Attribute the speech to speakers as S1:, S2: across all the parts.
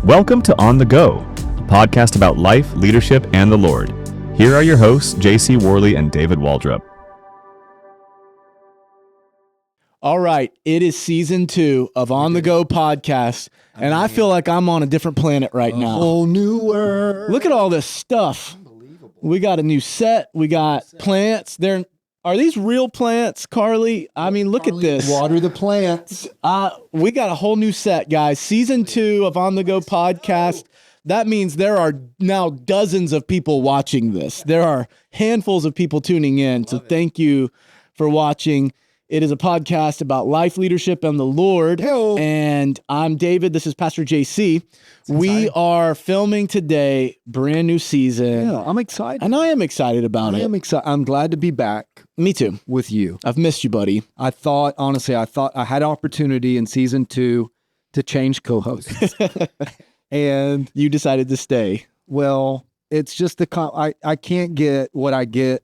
S1: Welcome to On the Go, a podcast about life, leadership, and the Lord. Here are your hosts, J.C. Worley and David Waldroup.
S2: All right, it is season 2 of On the Go podcast, and I feel like I'm on a different planet right now.
S3: A whole new world.
S2: Look at all this stuff.
S3: Unbelievable.
S2: We got a new set. We got plants. Are these real plants, Carly? I mean, look at this.
S3: Water the plants.
S2: We got a whole new set, guys. Season 2 of On the Go podcast. That means there are now dozens of people watching this. There are handfuls of people tuning in. So thank you for watching. It is a podcast about life, leadership, and the Lord.
S3: Hello.
S2: And I'm David. This is Pastor JC. We are filming today, brand new season.
S3: Yeah, I'm excited.
S2: And I am excited about it.
S3: I am excited. I'm glad to be back
S2: Me too.
S3: with you.
S2: I've missed you, buddy.
S3: I thought I had opportunity in season 2 to change co-hosts. And,
S2: You decided to stay.
S3: well, it's just I can't get what I get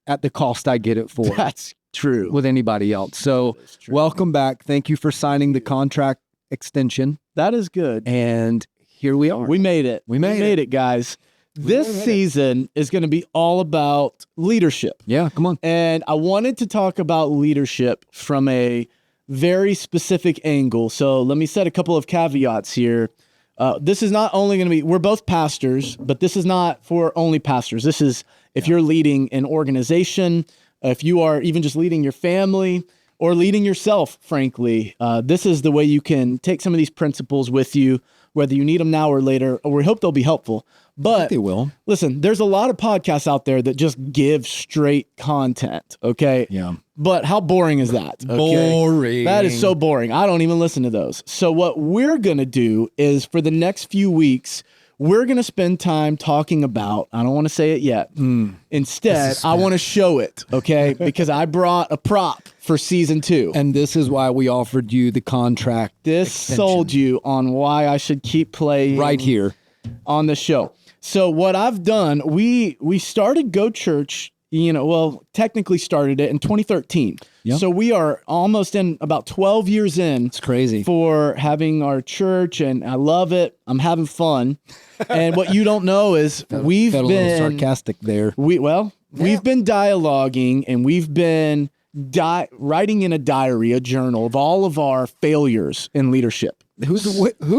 S3: at the cost I get it for
S2: That's true.
S3: with anybody else. So welcome back. Thank you for signing the contract extension.
S2: That is good.
S3: And here we are.
S2: We made it.
S3: We made it.
S2: guys. This season is going to be all about leadership.
S3: Yeah, come on.
S2: And I wanted to talk about leadership from a very specific angle. So let me set a couple of caveats here. This is not only going to be, we're both pastors, but this is not for only pastors. This is if you're leading an organization, if you are even just leading your family or leading yourself, frankly, this is the way you can take some of these principles with you, whether you need them now or later, or we hope they'll be helpful. But
S3: They will.
S2: listen, there's a lot of podcasts out there that just give straight content, okay?
S3: Yeah.
S2: But how boring is that? Okay?
S3: Boring.
S2: That is so boring. I don't even listen to those. So what we're going to do is for the next few weeks, we're going to spend time talking about, I don't want to say it yet. Instead, I want to show it, okay? Because I brought a prop for season 2.
S3: And this is why we offered you the contract.
S2: This
S3: extension.
S2: sold you on why I should keep playing
S3: right here.
S2: on the show. So what I've done, we started Go Church, technically started it in 2013.
S3: Yep.
S2: So we are almost in about 12 years in.
S3: It's crazy.
S2: For having our church, and I love it. I'm having fun. And what you don't know is we've
S3: Felt a
S2: been
S3: little sarcastic there.
S2: we've been dialoguing, and we've been writing in a diary, a journal of all of our failures in leadership.
S3: Who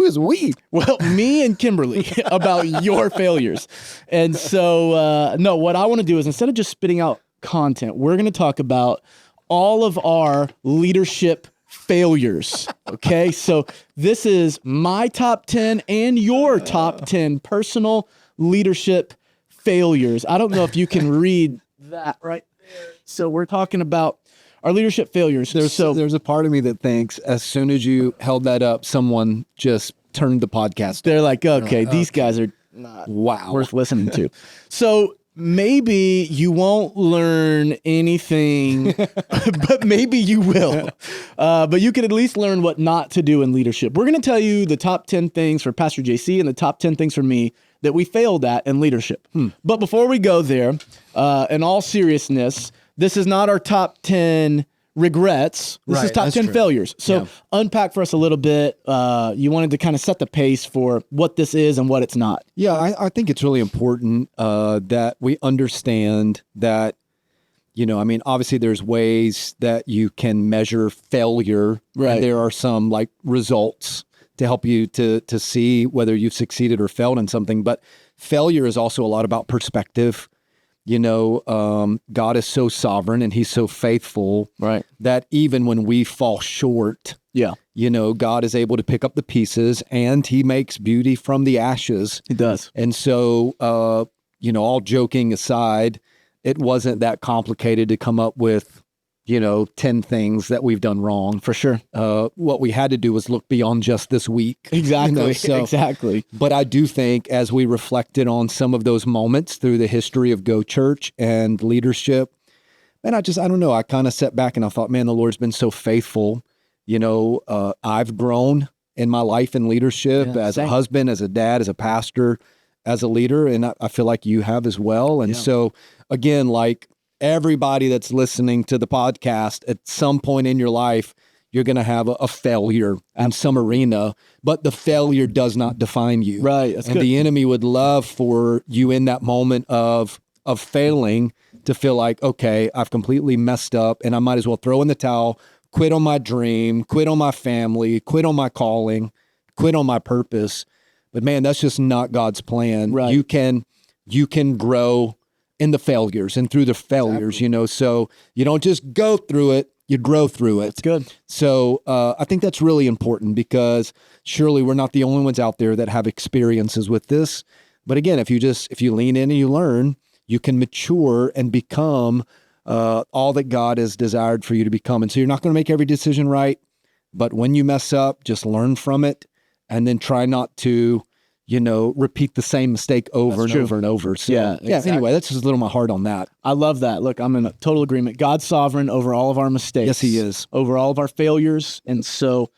S3: is we?
S2: Well, me and Kimberly about your failures. And so, no, what I want to do is instead of just spitting out content, we're going to talk about all of our leadership failures. Okay. So this is my top 10 and your top 10 personal leadership failures. I don't know if you can read that right there. So we're talking about our leadership failures.
S3: There's a part of me that thinks as soon as you held that up, someone just turned the podcast.
S2: They're like, okay, these guys are not worth listening to. So maybe you won't learn anything, but maybe you will. But you can at least learn what not to do in leadership. We're going to tell you the top 10 things for Pastor JC and the top 10 things for me that we failed at in leadership. But before we go there, in all seriousness, this is not our top 10 regrets. This is top 10 failures. So unpack for us a little bit. You wanted to kind of set the pace for what this is and what it's not.
S3: Yeah, I think it's really important that we understand that, obviously there's ways that you can measure failure.
S2: Right.
S3: And there are some like results to help you to see whether you've succeeded or failed in something. But failure is also a lot about perspective. God is so sovereign and he's so faithful,
S2: Right.
S3: that even when we fall short,
S2: Yeah,
S3: God is able to pick up the pieces and he makes beauty from the ashes.
S2: it does.
S3: And so, all joking aside, it wasn't that complicated to come up with, 10 things that we've done wrong.
S2: For sure.
S3: What we had to do was look beyond just this week.
S2: Exactly.
S3: So-
S2: Exactly.
S3: But I do think as we reflected on some of those moments through the history of Go Church and leadership, man, I don't know. I kind of sat back and I thought, man, the Lord's been so faithful. I've grown in my life in leadership as a husband, as a dad, as a pastor, as a leader. And I feel like you have as well. And so again, like everybody that's listening to the podcast at some point in your life, You're going to have a failure in some arena, but the failure does not define you.
S2: Right. That's
S3: and
S2: good.
S3: the enemy would love for you in that moment of failing to feel like, okay, I've completely messed up and I might as well throw in the towel, quit on my dream, quit on my family, quit on my calling, quit on my purpose. But man, that's just not God's plan.
S2: Right.
S3: You can grow in the failures and through the failures, so you don't just go through it, you grow through it.
S2: That's good.
S3: So I think that's really important because surely we're not the only ones out there that have experiences with this. But again, if you lean in and you learn, you can mature and become all that God has desired for you to become. And so you're not going to make every decision right, but when you mess up, just learn from it and then try not to, repeat the same mistake over and over and over. So
S2: exactly.
S3: Anyway, that's just a little my heart on that.
S2: I love that. Look, I'm in a total agreement. God's sovereign over all of our mistakes.
S3: Yes, he is.
S2: Over all of our failures. And so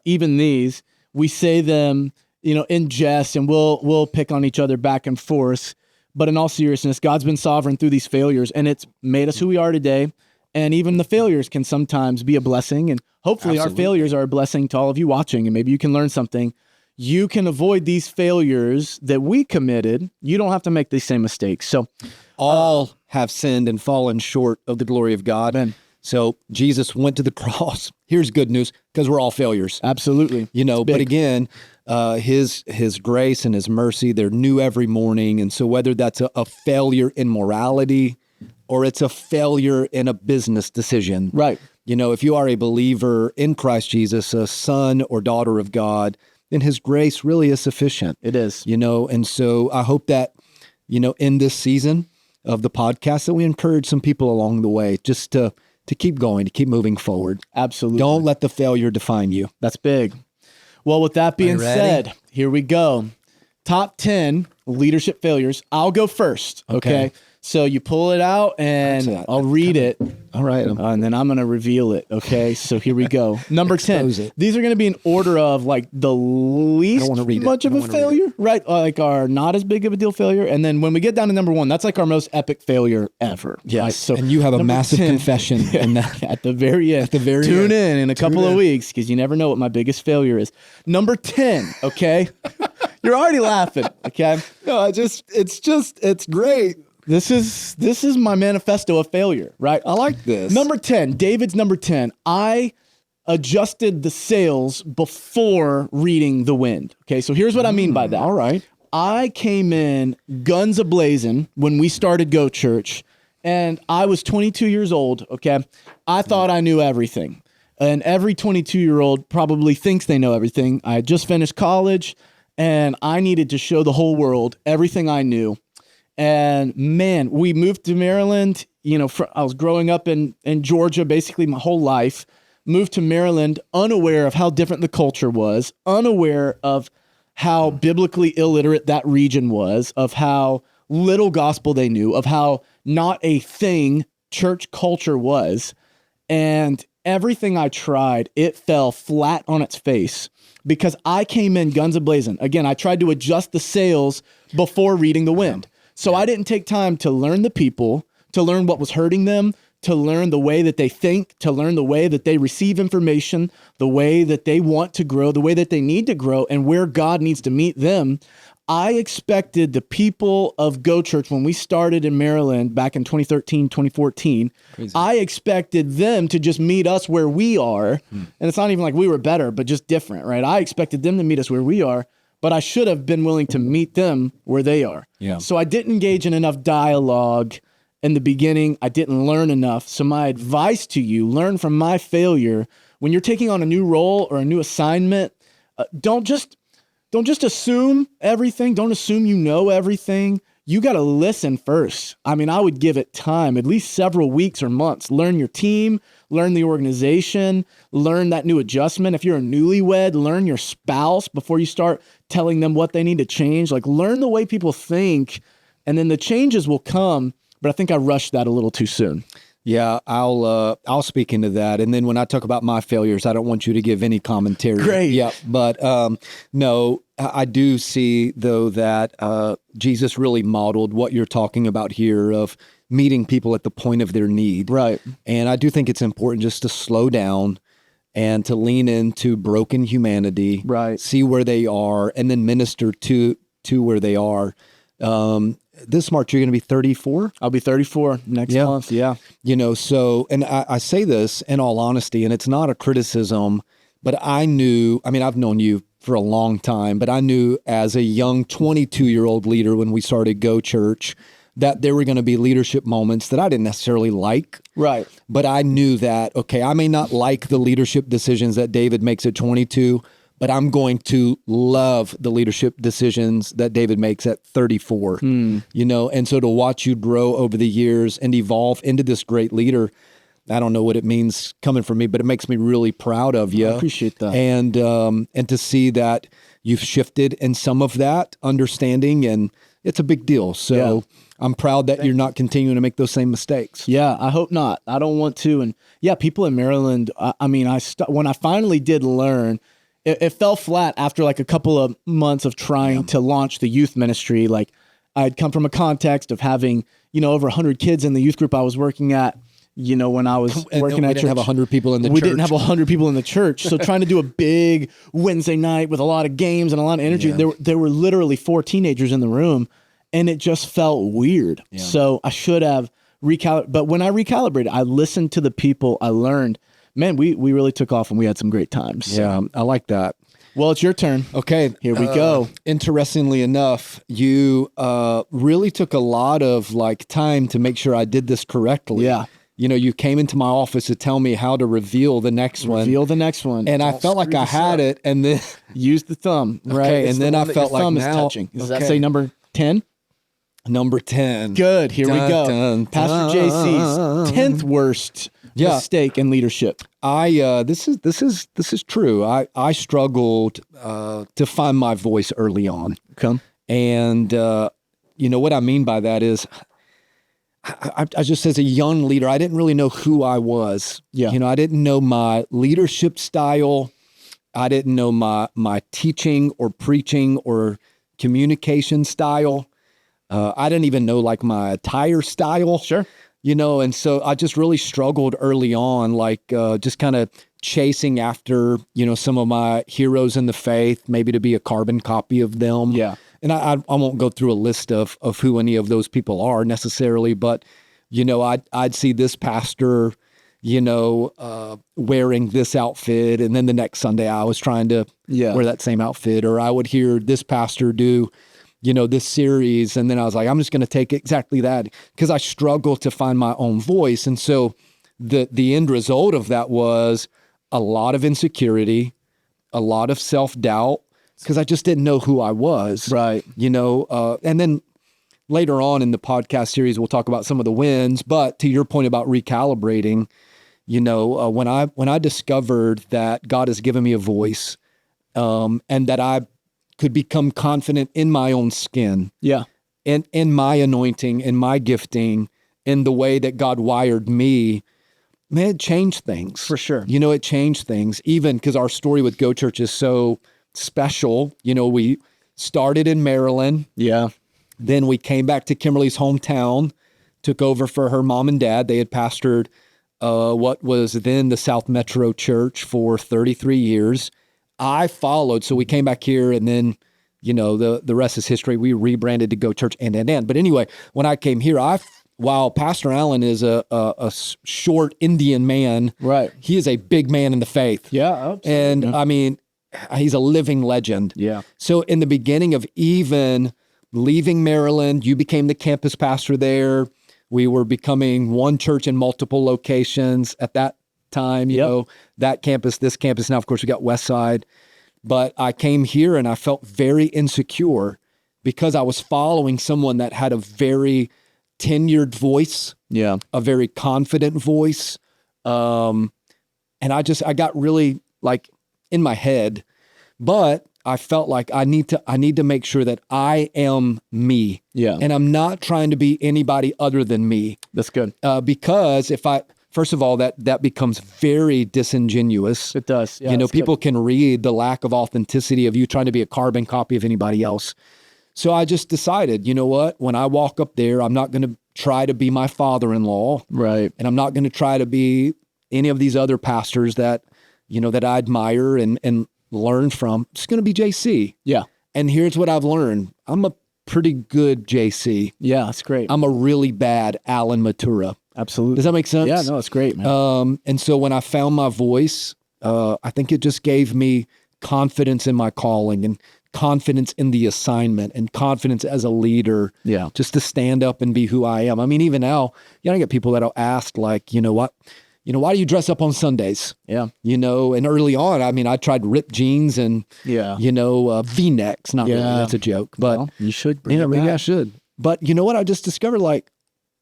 S2: even these, we say them, in jest, and we'll pick on each other back and forth. But in all seriousness, God's been sovereign through these failures, and it's made us who we are today. And even the failures can sometimes be a blessing. And hopefully our failures are a blessing to all of you watching, and maybe you can learn something. You can avoid these failures that we committed. You don't have to make these same mistakes. So
S3: all have sinned and fallen short of the glory of God.
S2: Amen.
S3: So Jesus went to the cross. Here's good news, because we're all failures.
S2: Absolutely.
S3: But again, his grace and his mercy, they're new every morning. And so whether that's a failure in morality or it's a failure in a business decision.
S2: Right.
S3: If you are a believer in Christ Jesus, a son or daughter of God, then his grace really is sufficient.
S2: It is.
S3: And so I hope that, in this season of the podcast, that we encourage some people along the way just to keep going, to keep moving forward.
S2: Absolutely.
S3: Don't let the failure define you.
S2: That's big. Well, with that being said, here we go. Top 10 leadership failures. I'll go first. Okay. So you pull it out and I'll read it.
S3: All right.
S2: And then I'm going to reveal it. Okay. So here we go. Number 10. These are going to be in order of like the least much of a failure, right? Like our not as big of a deal failure. And then when we get down to number 1, that's like our most epic failure ever.
S3: Yes.
S2: Right? So
S3: and you have a massive
S2: 10,
S3: confession in that.
S2: At the very end. Tune in a couple of weeks because you never know what my biggest failure is. Number 10. Okay. You're already laughing. Okay.
S3: No, it's great.
S2: This is my manifesto of failure, right?
S3: I like this.
S2: Number 10, David's number 10. I adjusted the sails before reading the wind. Okay, so here's what I mean by that.
S3: All right.
S2: I came in guns a-blazing when we started Go Church, and I was 22 years old, okay? I thought I knew everything, and every 22-year-old probably thinks they know everything. I had just finished college, and I needed to show the whole world everything I knew. And man, we moved to Maryland. I was growing up in Georgia basically my whole life. Moved to Maryland unaware of how different the culture was, unaware of how biblically illiterate that region was, of how little gospel they knew, of how not a thing church culture was. And everything I tried, it fell flat on its face because I came in guns a-blazing. Again, I tried to adjust the sails before reading the wind. So I didn't take time to learn the people, to learn what was hurting them, to learn the way that they think, to learn the way that they receive information, the way that they want to grow, the way that they need to grow, and where God needs to meet them. I expected the people of Go Church when we started in Maryland back in 2013, 2014, I expected them to just meet us where we are. And it's not even like we were better, but just different, right? I expected them to meet us where we are. But I should have been willing to meet them where they are. Yeah. So I didn't engage in enough dialogue in the beginning. I didn't learn enough. So my advice to you, learn from my failure. When you're taking on a new role or a new assignment, don't just assume everything. Don't assume you know everything. You got to listen first. I mean, I would give it time, at least several weeks or months. Learn your team, learn the organization, learn that new adjustment. If you're a newlywed, learn your spouse before you start telling them what they need to change. Like, learn the way people think, and then the changes will come. But I think I rushed that a little too soon.
S3: Yeah, I'll speak into that. And then when I talk about my failures, I don't want you to give any commentary.
S2: Great.
S3: Yeah, but no, I do see though that Jesus really modeled what you're talking about here of meeting people at the point of their need.
S2: Right.
S3: And I do think it's important just to slow down and to lean into broken humanity,
S2: Right.
S3: see where they are, and then minister to where they are. This March, you're going to be 34?
S2: I'll be 34 next month. Yeah.
S3: You know, so, and I say this in all honesty, and it's not a criticism, but I've known you for a long time, but I knew as a young 22-year-old leader when we started Go Church that there were going to be leadership moments that I didn't necessarily like.
S2: Right.
S3: But I knew that, okay, I may not like the leadership decisions that David makes at 22, but I'm going to love the leadership decisions that David makes at 34, you know? And so to watch you grow over the years and evolve into this great leader, I don't know what it means coming from me, but it makes me really proud of you.
S2: I appreciate that.
S3: And to see that you've shifted in some of that understanding, and it's a big deal. So I'm proud that you're not continuing to make those same mistakes.
S2: Yeah, I hope not. I don't want to. And yeah, people in Maryland, when I finally did learn, it fell flat after like a couple of months of trying to launch the youth ministry. Like I'd come from a context of having, over 100 kids in the youth group I was working at, when I was working at church.
S3: We didn't have 100 people in the church.
S2: We didn't have 100 people in the church. So trying to do a big Wednesday night with a lot of games and a lot of energy, there were literally 4 teenagers in the room, and it just felt weird. Yeah. So I should have recalibrated. But when I recalibrated, I listened to the people, I learned, man, we really took off and we had some great times.
S3: Yeah, I like that.
S2: Well, it's your turn.
S3: Okay.
S2: Here we go.
S3: Interestingly enough, you really took a lot of time to make sure I did this correctly.
S2: Yeah.
S3: You came into my office to tell me how to reveal the next one.
S2: Reveal the next one.
S3: And I felt like I had it, and then
S2: use the thumb, right?
S3: Okay, and then I felt like
S2: thumb is
S3: now,
S2: touching. Does that say number 10?
S3: Number 10.
S2: Good. Here we go.
S3: Dun,
S2: Pastor JC's 10th worst mistake in leadership.
S3: This is true. I struggled to find my voice early on.
S2: Okay.
S3: And what I mean by that is I just, as a young leader, I didn't really know who I was.
S2: Yeah.
S3: I didn't know my leadership style. I didn't know my teaching or preaching or communication style. I didn't even know my attire style.
S2: Sure.
S3: And so I just really struggled early on, just kind of chasing after, some of my heroes in the faith, maybe to be a carbon copy of them.
S2: Yeah.
S3: And I won't go through a list of who any of those people are necessarily, but, I'd see this pastor, wearing this outfit. And then the next Sunday I was trying to wear that same outfit, or I would hear this pastor do, this series. And then I was like, I'm just going to take exactly that, because I struggle to find my own voice. And so the end result of that was a lot of insecurity, a lot of self-doubt, because I just didn't know who I was.
S2: Right.
S3: And then later on in the podcast series, we'll talk about some of the wins. But to your point about recalibrating, when I discovered that God has given me a voice, and that I could become confident in my own skin, and in my anointing, in my gifting, in the way that God wired me, man, it changed things.
S2: For sure.
S3: It changed things, even because our story with Go Church is so special. We started in Maryland.
S2: Yeah.
S3: Then we came back to Kimberly's hometown, took over for her mom and dad. They had pastored what was then the South Metro Church for 33 years. I followed. So we came back here, and then, the rest is history. We rebranded to Go Church and. But anyway, when I came here, while Pastor Allen is a short Indian man,
S2: right?
S3: He is a big man in the faith.
S2: Yeah. Absolutely.
S3: And I mean, he's a living legend.
S2: Yeah.
S3: So in the beginning of even leaving Maryland, you became the campus pastor there. We were becoming one church in multiple locations at that time, that campus, this campus. Now, of course, we got Westside. But I came here and I felt very insecure because I was following someone that had a very tenured voice, a very confident voice. And I got really in my head, but I felt like I need to make sure that I am me. Yeah. And I'm not trying to be anybody other than me.
S2: That's good.
S3: Because first of all, that becomes very disingenuous.
S2: It does. Yeah,
S3: people can read the lack of authenticity of you trying to be a carbon copy of anybody else. So I just decided, you know what? When I walk up there, I'm not going to try to be my father-in-law.
S2: Right.
S3: And I'm not going to try to be any of these other pastors that, that I admire and learn from, it's going to be JC.
S2: Yeah.
S3: And here's what I've learned. I'm a pretty good JC.
S2: Yeah, that's great.
S3: I'm a really bad Alan Matura.
S2: Absolutely.
S3: Does that make sense?
S2: Yeah, no, it's great, man.
S3: And so when I found my voice, I think it just gave me confidence in my calling and confidence in the assignment and confidence as a leader.
S2: Yeah.
S3: Just to stand up and be who I am. I mean, even now, I get people that'll ask like, why do you dress up on Sundays?
S2: Yeah.
S3: And early on, I tried ripped jeans and, V-necks. Not really, that's a joke. But
S2: well, you should bring it
S3: maybe
S2: back.
S3: I should. But you know what? I just discovered, like,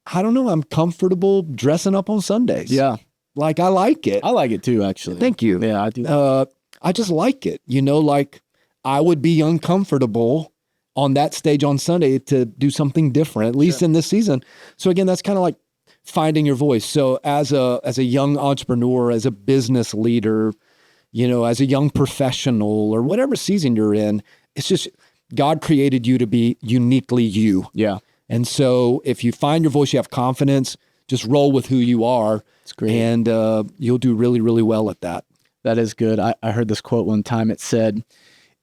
S3: I don't know, I'm comfortable dressing up on Sundays.
S2: Yeah.
S3: Like, I like it.
S2: I like it too, actually.
S3: Thank you.
S2: Yeah, I do.
S3: I just like it. Like, I would be uncomfortable on that stage on Sunday to do something different, at least in this season. So again, that's kind of like finding your voice. So as a young entrepreneur, as a business leader, as a young professional or whatever season you're in, it's just God created you to be uniquely you.
S2: Yeah.
S3: And so if you find your voice, you have confidence, just roll with who you are.
S2: It's great.
S3: And you'll do really, really well at that.
S2: That is good. I heard this quote one time. It said,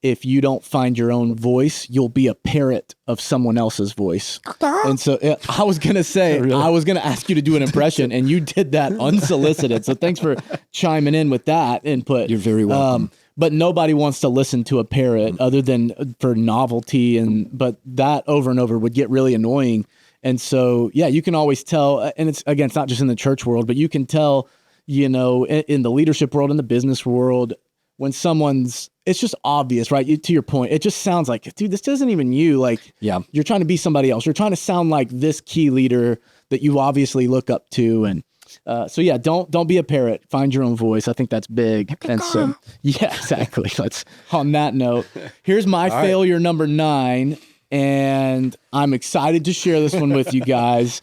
S2: if you don't find your own voice, you'll be a parrot of someone else's voice. And so I was going to say,
S3: Really?
S2: I was going to ask you to do an impression, and you did that unsolicited. So thanks for chiming in with that input.
S3: You're very welcome.
S2: But nobody wants to listen to a parrot other than for novelty. But that over and over would get really annoying. And so, yeah, you can always tell, and it's not just in the church world, but you can tell, in the leadership world, in the business world, when it's just obvious, right? To your point, it just sounds like, dude, this isn't even you. Like,
S3: Yeah.
S2: You're trying to be somebody else. You're trying to sound like this key leader that you obviously look up to. And so, yeah, don't be a parrot. Find your own voice. I think that's big. And so, yeah, exactly. On that note, here's my failure number 9. And I'm excited to share this one with you guys.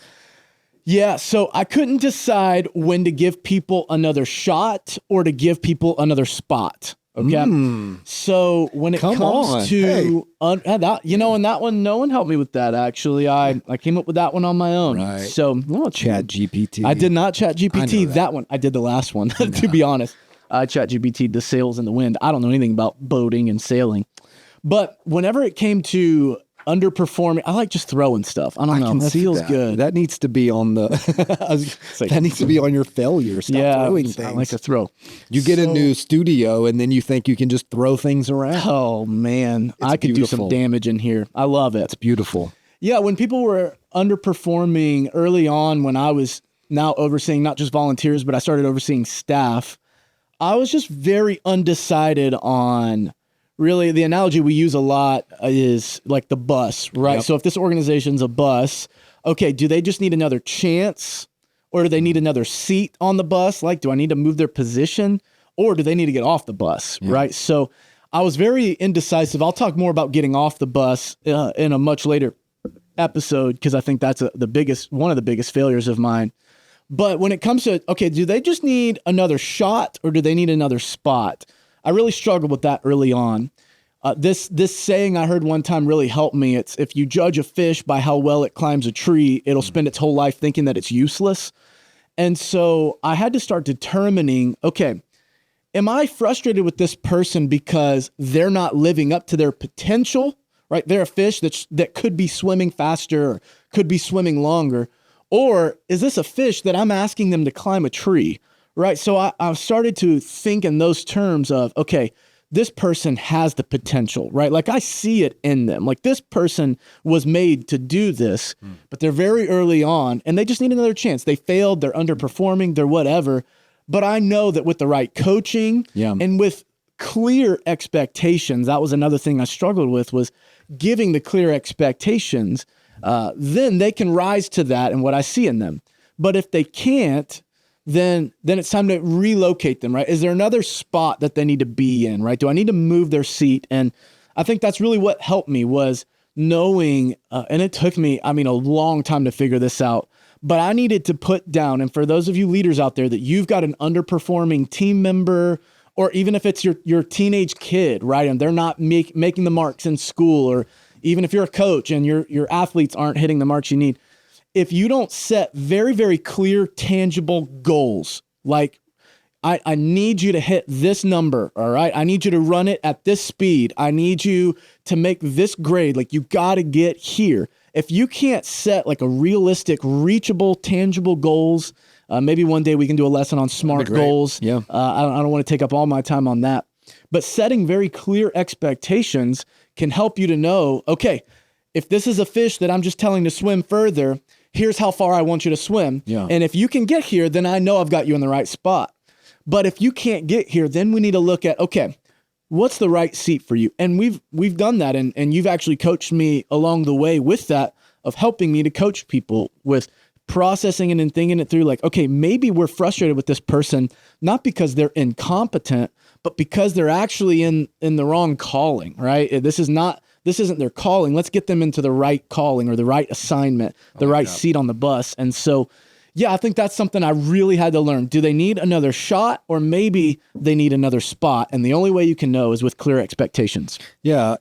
S2: Yeah, so I couldn't decide when to give people another shot or to give people another spot. Okay. So when it comes to, and that one, no one helped me with that, actually. I came up with that one on my own.
S3: Right.
S2: So,
S3: Chat GPT.
S2: I did not chat GPT
S3: that.
S2: that one. I did the last one, to be honest. I chat GPT the sails in the wind. I don't know anything about boating and sailing. But whenever it came to underperforming, I like just throwing stuff. I don't know. That feels good.
S3: That needs to be on the. That needs to be on your failure. Stop throwing things.
S2: I like to throw.
S3: You get a new studio, and then you think you can just throw things around.
S2: Oh man, I could do some damage in here. I love it.
S3: It's beautiful.
S2: Yeah, when people were underperforming early on, when I was now overseeing not just volunteers, but I started overseeing staff, I was just very undecided on. Really, the analogy we use a lot is like the bus, right?
S3: Yep.
S2: So if this organization's a bus, okay, do they just need another chance or do they need another seat on the bus? Like, do I need to move their position or do they need to get off the bus, right? So I was very indecisive. I'll talk more about getting off the bus in a much later episode because I think that's one of the biggest failures of mine. But when it comes to, okay, do they just need another shot or do they need another spot? I really struggled with that early on. This saying I heard one time really helped me. It's if you judge a fish by how well it climbs a tree, it'll spend its whole life thinking that it's useless. And so I had to start determining, okay, am I frustrated with this person because they're not living up to their potential, right? They're a fish that could be swimming faster or could be swimming longer. Or is this a fish that I'm asking them to climb a tree? Right. So I started to think in those terms of, okay, this person has the potential, right? Like I see it in them. Like this person was made to do this, but they're very early on and they just need another chance. They failed, they're underperforming, they're whatever. But I know that with the right coaching and with clear expectations, that was another thing I struggled with was giving the clear expectations. Then they can rise to that and what I see in them. But if they can't, then it's time to relocate them, right? Is there another spot that they need to be in, right? Do I need to move their seat? And I think that's really what helped me was knowing, and it took me, a long time to figure this out, but I needed to put down, and for those of you leaders out there that you've got an underperforming team member, or even if it's your teenage kid, right? And they're not making the marks in school, or even if you're a coach and your athletes aren't hitting the marks you need, if you don't set very, very clear, tangible goals, like I need you to hit this number, all right? I need you to run it at this speed. I need you to make this grade. Like, you got to get here. If you can't set like a realistic, reachable, tangible goals, maybe one day we can do a lesson on SMART goals.
S3: Yeah.
S2: I don't want to take up all my time on that. But setting very clear expectations can help you to know, okay, if this is a fish that I'm just telling to swim further, here's how far I want you to swim.
S3: Yeah.
S2: And if you can get here, then I know I've got you in the right spot. But if you can't get here, then we need to look at, okay, what's the right seat for you? And we've done that, and you've actually coached me along the way with that, of helping me to coach people with processing it and thinking it through, like, okay, maybe we're frustrated with this person, not because they're incompetent, but because they're actually in the wrong calling, right? This isn't their calling. Let's get them into the right calling or the right assignment, the right seat on the bus. And so, yeah, I think that's something I really had to learn. Do they need another shot, or maybe they need another spot? And the only way you can know is with clear expectations.
S3: Yeah.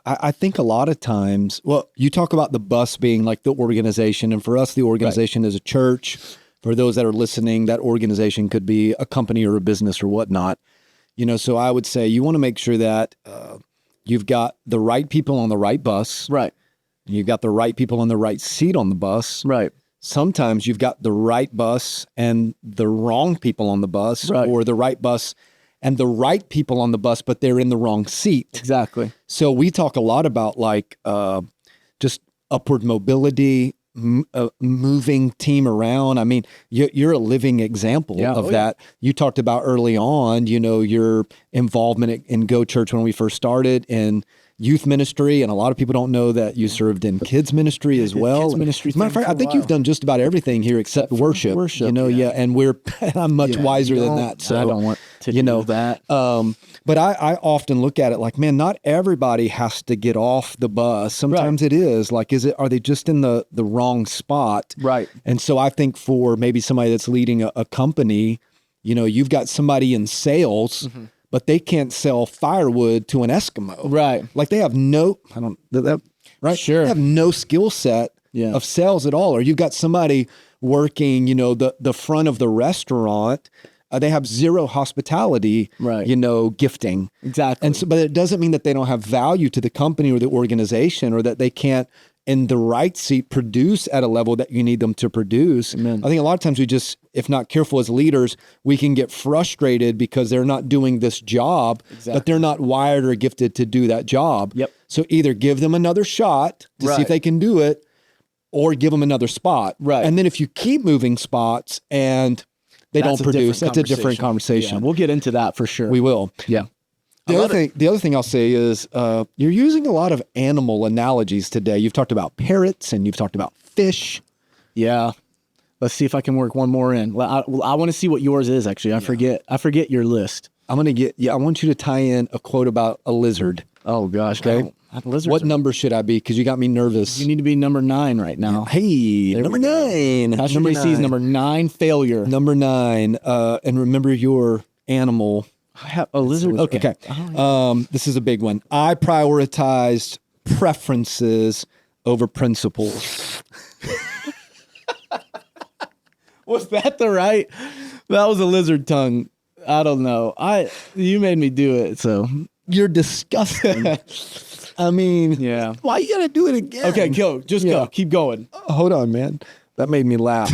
S3: I think a lot of times, well, you talk about the bus being like the organization, and for us, the organization is a church. For those that are listening, that organization could be a company or a business or whatnot. So I would say you want to make sure that you've got the right people on the right bus.
S2: Right.
S3: You've got the right people on the right seat on the bus.
S2: Right.
S3: Sometimes you've got the right bus and the wrong people on the bus, or the right bus and the right people on the bus, but they're in the wrong seat.
S2: Exactly.
S3: So we talk a lot about just upward mobility, moving team around. I mean, you're a living example of that. You talked about early on, your involvement in Go Church when we first started, in youth ministry, and a lot of people don't know that you served in kids ministry as well.
S2: Kids ministry.
S3: Matter of fact, I think you've done just about everything here except worship. And I'm much wiser than that. So
S2: I don't want to do that.
S3: But I often look at it like, man, not everybody has to get off the bus. Sometimes it is like, are they just in the wrong spot?
S2: Right.
S3: And so I think for maybe somebody that's leading a company, you've got somebody in sales, but they can't sell firewood to an Eskimo.
S2: Right.
S3: Like they have right?
S2: Sure.
S3: They have no skill set of sales at all. Or you've got somebody working, the front of the restaurant. They have zero hospitality, gifting.
S2: Exactly.
S3: And so, but it doesn't mean that they don't have value to the company or the organization, or that they can't, in the right seat, produce at a level that you need them to produce.
S2: Amen.
S3: I think a lot of times we just, if not careful as leaders, we can get frustrated because they're not doing this job, but they're not wired or gifted to do that job.
S2: Yep.
S3: So either give them another shot to see if they can do it, or give them another spot. Right. And then if you keep moving spots and they don't produce, that's a different conversation.
S2: Yeah, we'll get into that for sure.
S3: We will.
S2: Yeah.
S3: The other thing I'll say is you're using a lot of animal analogies today. You've talked about parrots and you've talked about fish.
S2: Yeah. Let's see if I can work one more in. I want to see what yours is, actually. I forget your list.
S3: I want you to tie in a quote about a lizard.
S2: Oh, gosh.
S3: Okay. What number should I be? Because you got me nervous.
S2: You need to be number 9 right now.
S3: Hey, number 9.
S2: Pastor JC's number 9 failure.
S3: Number 9. And remember your animal.
S2: I have a lizard.
S3: Okay. This is a big one. I prioritized preferences over principles.
S2: Was that the right? That was a lizard tongue. I don't know. You made me do it, so.
S3: You're disgusting. I mean,
S2: yeah.
S3: Why you gotta do it again?
S2: Okay, go. Just go. Keep going.
S3: Hold on, man. That made me laugh.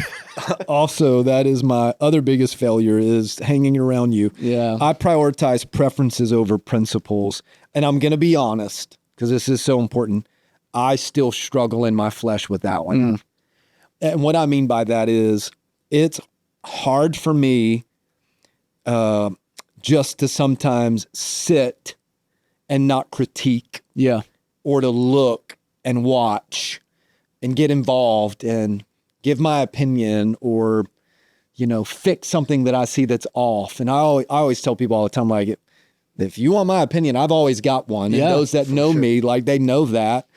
S3: Also, that is my other biggest failure, is hanging around you.
S2: Yeah.
S3: I prioritize preferences over principles. And I'm going to be honest, because this is so important. I still struggle in my flesh with that one. And what I mean by that is it's hard for me just to sometimes sit and not critique.
S2: Yeah.
S3: Or to look and watch and get involved and give my opinion, or, fix something that I see that's off. And I always tell people all the time, like, if you want my opinion, I've always got one. And those that know me, like, they know that.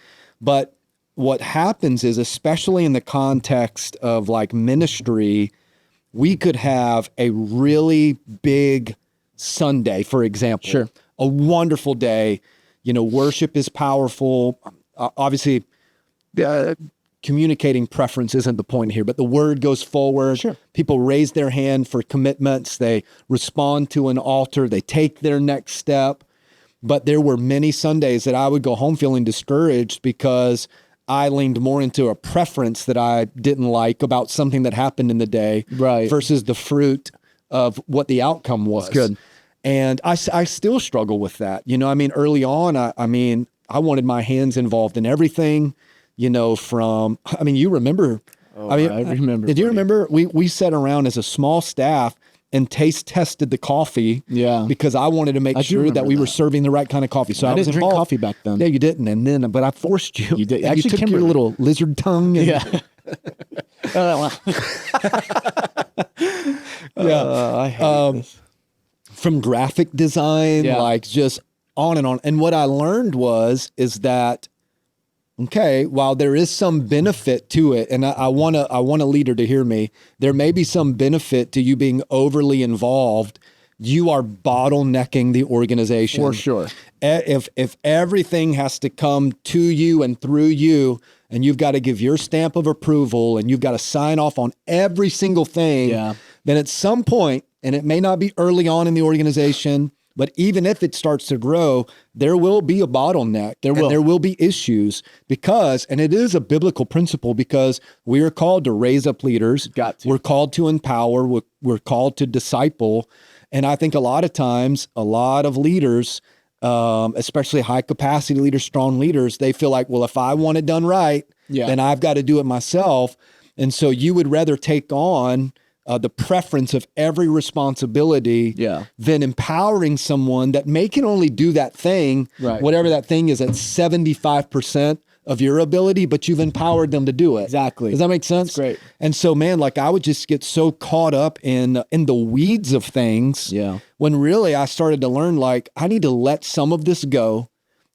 S3: But what happens is, especially in the context of like ministry, we could have a really big Sunday, for example.
S2: Sure.
S3: A wonderful day. Worship is powerful. Obviously, communicating preference isn't the point here, but the word goes forward.
S2: Sure.
S3: People raise their hand for commitments. They respond to an altar. They take their next step. But there were many Sundays that I would go home feeling discouraged because I leaned more into a preference that I didn't like about something that happened in the day versus the fruit of what the outcome was.
S2: That's good.
S3: And I still struggle with that. You know, I mean, early on, I wanted my hands involved in everything, you know, you remember.
S2: I remember.
S3: Did you remember? We sat around as a small staff and taste tested the coffee.
S2: Yeah.
S3: Because I wanted to make sure that we were serving the right kind of coffee. So I was
S2: didn't drink
S3: involved.
S2: coffee back then.
S3: Yeah, you didn't. But I forced you.
S2: You did.
S3: And
S2: Actually,
S3: you took your
S2: Kimberly.
S3: little lizard tongue. And,
S2: Yeah. I hate this.
S3: From graphic design,
S2: Yeah.
S3: like just on and on. And what I learned is that, okay, while there is some benefit to it, and I want a leader to hear me, there may be some benefit to you being overly involved. You are bottlenecking the organization.
S2: For sure.
S3: If everything has to come to you and through you, and you've got to give your stamp of approval, and you've got to sign off on every single thing, then at some point, and it may not be early on in the organization, but even if it starts to grow, there will be a bottleneck. There will be issues because, and it is a biblical principle, because we are called to raise up leaders. We're called to empower. We're called to disciple. And I think a lot of times, a lot of leaders, especially high capacity leaders, strong leaders, they feel like, well, if I want it done right, then I've got to do it myself. And so you would rather take on the preference of every responsibility than empowering someone that can only do that thing, whatever that thing is, at 75% of your ability, but you've empowered them to do it.
S2: Exactly.
S3: Does that make sense?
S2: That's great.
S3: And so, man, like I would just get so caught up in the weeds of things when really I started to learn, like, I need to let some of this go,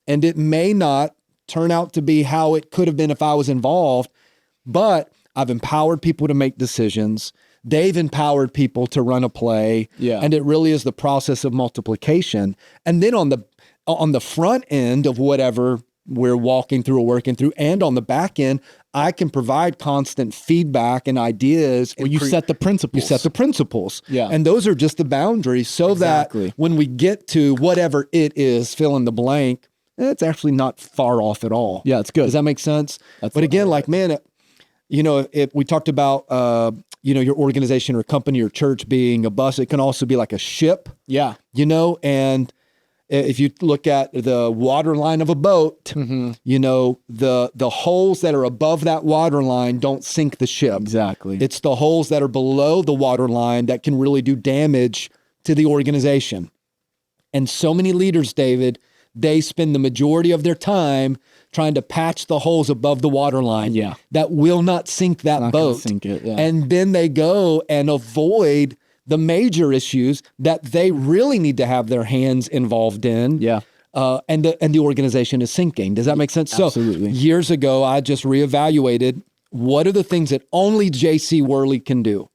S3: and it may not turn out to be how it could have been if I was involved, but I've empowered people to make decisions. They've empowered people to run a play. And it really is the process of multiplication. And then on the front end of whatever we're walking through or working through, and on the back end, I can provide constant feedback and ideas.
S2: Well, you set the principles.
S3: You set the principles.
S2: Yeah.
S3: And those are just the boundaries so that when we get to whatever it is, fill in the blank, it's actually not far off at all.
S2: Yeah, it's good.
S3: Does that make sense? But again, like, man, if we talked about, your organization or company or church being a bus, it can also be like a ship.
S2: Yeah.
S3: And if you look at the water line of a boat, the holes that are above that water line don't sink the ship.
S2: Exactly.
S3: It's the holes that are below the water line that can really do damage to the organization. And so many leaders, David, they spend the majority of their time trying to patch the holes above the water line that will not sink that boat.
S2: Sink it,
S3: And then they go and avoid the major issues that they really need to have their hands involved in. And the organization is sinking. Does that make sense?
S2: Absolutely.
S3: So years ago, I just reevaluated what are the things that only J.C. Worley can do.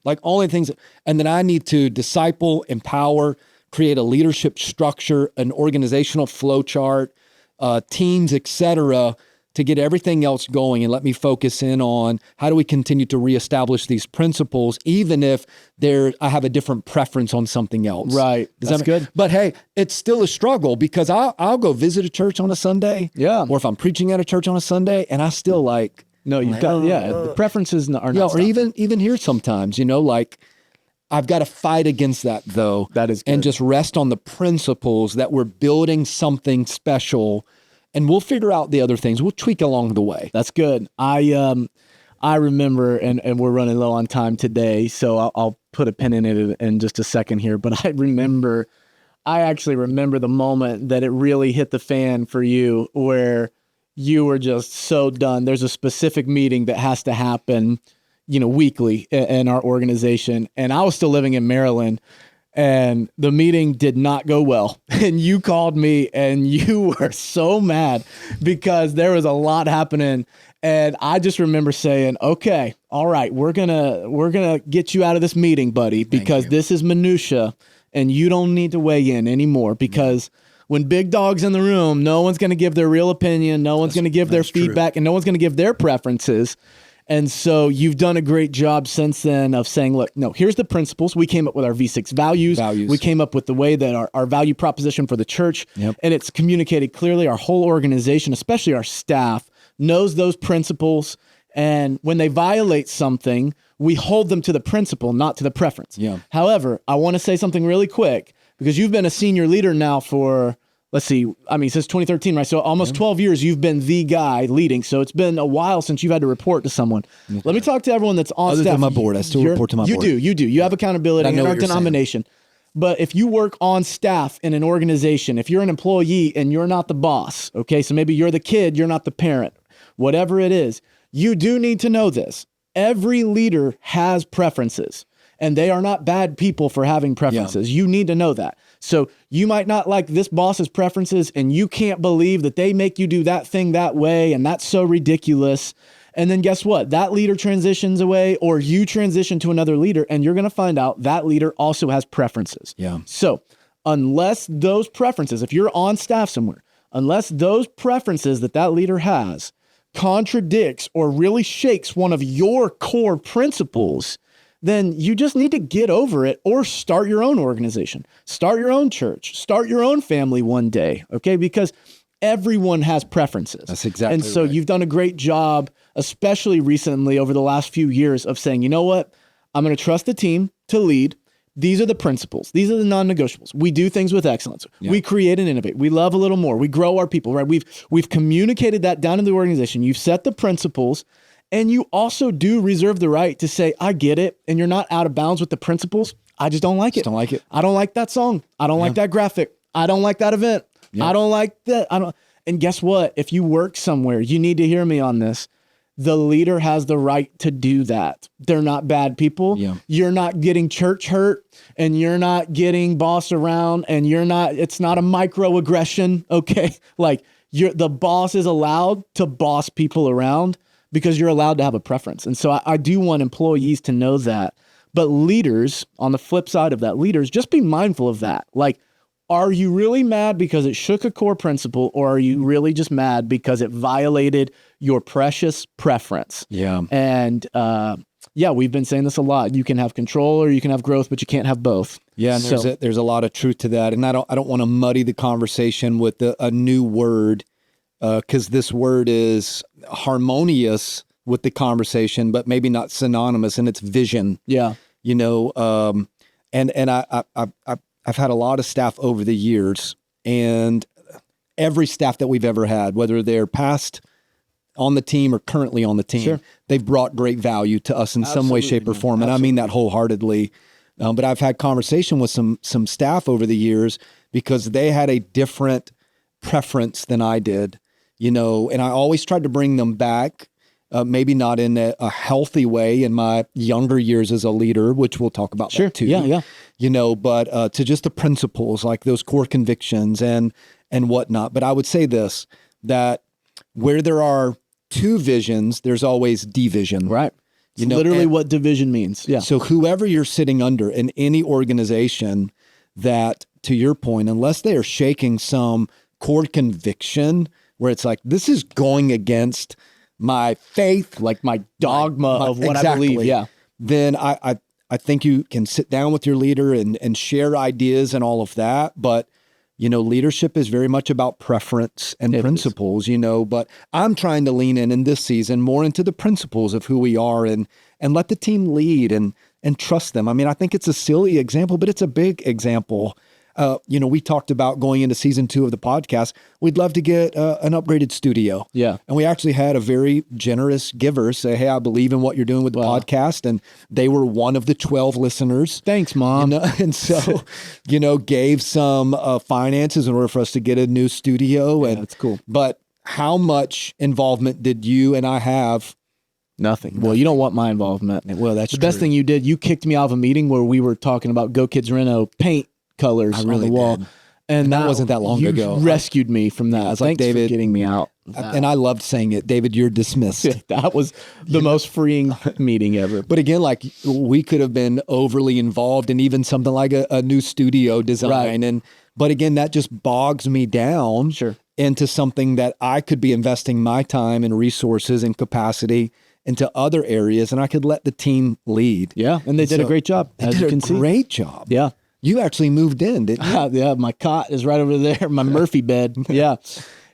S3: Like only things, and then I need to disciple, empower, create a leadership structure, an organizational flow chart, teams, etc., to get everything else going, and let me focus in on how do we continue to reestablish these principles, even if I have a different preference on something else.
S2: Right. That's good.
S3: But hey, it's still a struggle because I'll go visit a church on a Sunday. Or if I'm preaching at a church on a Sunday, and I still like.
S2: No, you've got, the preferences are not.
S3: Or even here sometimes, like, I've got to fight against that though.
S2: That is good.
S3: And just rest on the principles that we're building something special, and we'll figure out the other things. We'll tweak along the way.
S2: That's good. I remember, and we're running low on time today, so I'll put a pin in it in just a second here, but I actually remember the moment that it really hit the fan for you, where you were just so done. There's a specific meeting that has to happen, weekly in our organization. And I was still living in Maryland, and the meeting did not go well. And you called me and you were so mad because there was a lot happening. And I just remember saying, okay, all right, we're gonna get you out of this meeting, buddy, because this is minutia and you don't need to weigh in anymore, because when big dog's in the room, no one's going to give their real opinion. No one's going to give their feedback, and no one's going to give their preferences. And so you've done a great job since then of saying, look, no, here's the principles. We came up with our V6 values. We came up with the way that our value proposition for the church, and it's communicated clearly. Our whole organization, especially our staff, knows those principles. And when they violate something, we hold them to the principle, not to the preference.
S3: Yeah.
S2: However, I want to say something really quick, because you've been a senior leader now for, since 2013, right? So almost 12 years, you've been the guy leading. So it's been a while since you've had to report to someone. Okay. Let me talk to everyone that's on
S3: staff.
S2: Other
S3: than my board, I still report to my board.
S2: You do. You have accountability in our denomination. But if you work on staff in an organization, if you're an employee and you're not the boss, okay, so maybe you're the kid, you're not the parent, whatever it is, you do need to know this. Every leader has preferences, and they are not bad people for having preferences. You need to know that. So you might not like this boss's preferences, and you can't believe that they make you do that thing that way, and that's so ridiculous. And then guess what? That leader transitions away, or you transition to another leader, and you're going to find out that leader also has preferences.
S3: Yeah.
S2: So unless those preferences, if you're on staff somewhere, unless those preferences that leader has contradicts or really shakes one of your core principles, then you just need to get over it or start your own organization, start your own church, start your own family one day, okay? Because everyone has preferences.
S3: That's exactly
S2: And so
S3: right.
S2: You've done a great job, especially recently over the last few years, of saying, you know what? I'm going to trust the team to lead. These are the principles. These are the non-negotiables. We do things with excellence. Yeah. We create and innovate. We love a little more. We grow our people, right? We've communicated that down in the organization. You've set the principles, and you also do reserve the right to say, I get it, and you're not out of bounds with the principles. I just don't like it.
S3: Don't like it.
S2: I don't like that song. I don't like that graphic. I don't like that event. I don't like that. And guess what? If you work somewhere, you need to hear me on this. The leader has the right to do that. They're not bad people.
S3: Yeah.
S2: You're not getting church hurt, and you're not getting bossed around, and it's not a microaggression, okay? Like the boss is allowed to boss people around because you're allowed to have a preference. And so I do want employees to know that. But leaders, on the flip side of that, leaders, just be mindful of that. Like, are you really mad because it shook a core principle, or are you really just mad because it violated your precious preference?
S3: Yeah.
S2: And we've been saying this a lot. You can have control or you can have growth, but you can't have both.
S3: Yeah, and there's a lot of truth to that. And I don't want to muddy the conversation with a new word, because this word is harmonious with the conversation, but maybe not synonymous, and it's vision.
S2: Yeah.
S3: You know, and I've had a lot of staff over the years, and every staff that we've ever had, whether they're past on the team or currently on the team, they've brought great value to us in some way, shape, or form. And I mean that wholeheartedly. But I've had conversation with some staff over the years because they had a different preference than I did, you know, and I always tried to bring them back, maybe not in a healthy way in my younger years as a leader, which we'll talk about that too.
S2: Yeah.
S3: You know, but to just the principles, like those core convictions and whatnot. But I would say this, that where there are two visions, there's always division.
S2: Right.
S3: You know,
S2: literally what division means. Yeah.
S3: So whoever you're sitting under in any organization, that, to your point, unless they are shaking some core conviction where it's like, this is going against my faith,
S2: like my dogma of what I believe. Yeah.
S3: Then I think you can sit down with your leader and share ideas and all of that. But, you know, leadership is very much about preference and principles, you know, but I'm trying to lean in this season more into the principles of who we are and let the team lead and trust them. I mean, I think it's a silly example, but it's a big example. You know, we talked about going into season 2 of the podcast. We'd love to get an upgraded studio.
S2: Yeah.
S3: And we actually had a very generous giver say, hey, I believe in what you're doing with the podcast. And they were one of the 12 listeners.
S2: Thanks, Mom.
S3: You know? And so, you know, gave some finances in order for us to get a new studio. And
S2: that's cool.
S3: But how much involvement did you and I have?
S2: Nothing. Well, you don't want my involvement.
S3: Well, that's
S2: the best thing you did. You kicked me out of a meeting where we were talking about Go Kids Reno paint colors on the wall.
S3: And that wasn't that long ago.
S2: You rescued me from that.
S3: I was like,
S2: Thanks
S3: David,
S2: for getting me out.
S3: And I loved saying it. David, you're dismissed.
S2: That was the most freeing meeting ever.
S3: But again, like we could have been overly involved in even something like a new studio design.
S2: Right.
S3: But again, that just bogs me down into something that I could be investing my time and resources and capacity into other areas, and I could let the team lead.
S2: Yeah, and they did a great job.
S3: They did a great job.
S2: Yeah.
S3: You actually moved in, didn't you?
S2: Yeah, my cot is right over there, my Murphy bed. Yeah.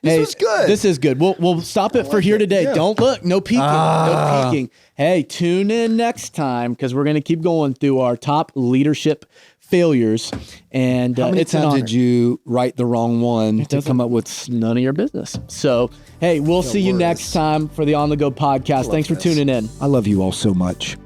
S3: This is good.
S2: This is good. We'll stop it for here today.
S3: Yeah.
S2: Don't look. No peeking. No peeking. Hey, tune in next time because we're going to keep going through our top leadership failures. And
S3: How many
S2: it's an
S3: times
S2: honor.
S3: did you write the wrong one to come up with?
S2: It's none of your business. So, hey, we'll see you next time for the On the Go podcast. Thanks for tuning in.
S3: I love you all so much.